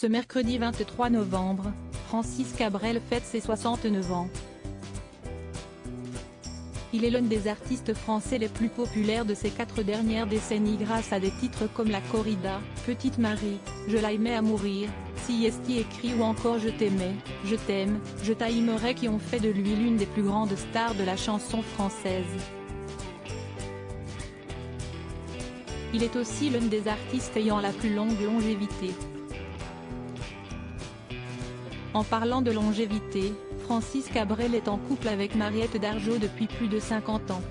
Ce mercredi 23 novembre, Francis Cabrel fête ses 69 ans. Il est l'un des artistes français les plus populaires de ces 4 dernières décennies grâce à des titres comme La Corrida, Petite Marie, Je l'aimais à mourir, Si esti écrit ou encore Je t'aimais, Je t'aime, Je t'aimerai qui ont fait de lui l'une des plus grandes stars de la chanson française. Il est aussi l'un des artistes ayant la plus longue longévité. En parlant de longévité, Francis Cabrel est en couple avec Mariette Dargeau depuis plus de 50 ans.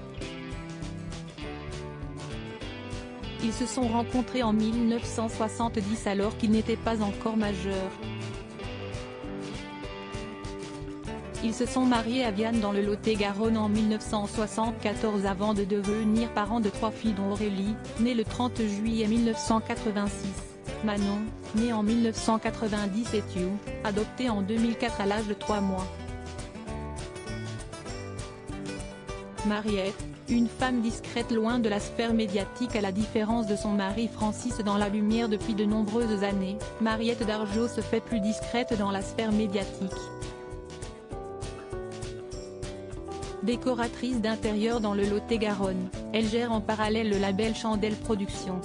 Ils se sont rencontrés en 1970 alors qu'ils n'étaient pas encore majeurs. Ils se sont mariés à Viane dans le Lot-et-Garonne en 1974 avant de devenir parents de 3 filles dont Aurélie, née le 30 juillet 1986, Manon, née en 1990 et Thiou, adoptée en 2004 à l'âge de 3 mois. Mariette, une femme discrète loin de la sphère médiatique à la différence de son mari Francis dans la lumière depuis de nombreuses années, Mariette Dargeau se fait plus discrète dans la sphère médiatique. Décoratrice d'intérieur dans le Lot-et-Garonne, elle gère en parallèle le label Chandelle Productions.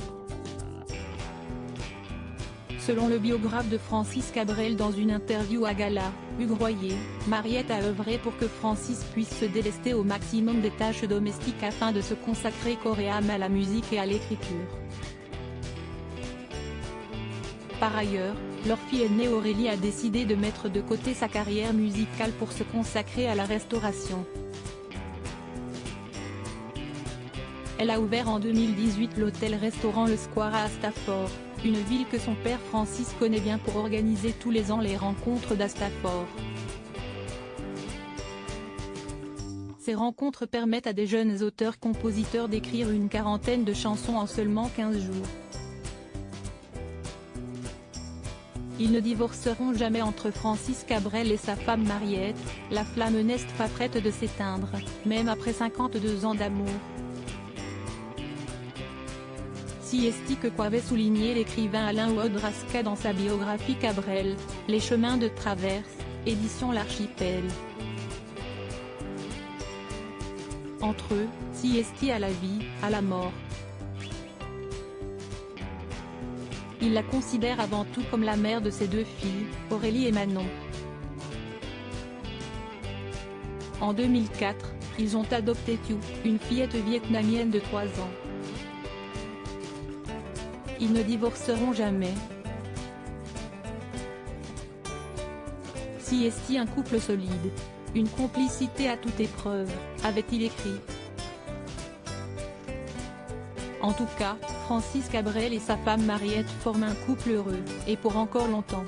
Selon le biographe de Francis Cabrel dans une interview à Gala, Hugues Royer, Mariette a œuvré pour que Francis puisse se délester au maximum des tâches domestiques afin de se consacrer corps et âme à la musique et à l'écriture. Par ailleurs, leur fille aînée Aurélie a décidé de mettre de côté sa carrière musicale pour se consacrer à la restauration. Elle a ouvert en 2018 l'hôtel-restaurant Le Square à Stafford, une ville que son père Francis connaît bien pour organiser tous les ans les rencontres d'Astafford. Ces rencontres permettent à des jeunes auteurs-compositeurs d'écrire une quarantaine de chansons en seulement 15 jours. Ils ne divorceront jamais entre Francis Cabrel et sa femme Mariette, la flamme n'est pas prête de s'éteindre, même après 52 ans d'amour. Si esti que qu'avait souligné l'écrivain Alain Ouadrasca dans sa biographie Cabrel, Les chemins de traverse, édition L'Archipel. Entre eux, si esti à la vie, à la mort. Il la considère avant tout comme la mère de ses 2 filles, Aurélie et Manon. En 2004, ils ont adopté Thiou, une fillette vietnamienne de 3 ans. Ils ne divorceront jamais. Si esti un couple solide, une complicité à toute épreuve, avait-il écrit. En tout cas, Francis Cabrel et sa femme Mariette forment un couple heureux, et pour encore longtemps.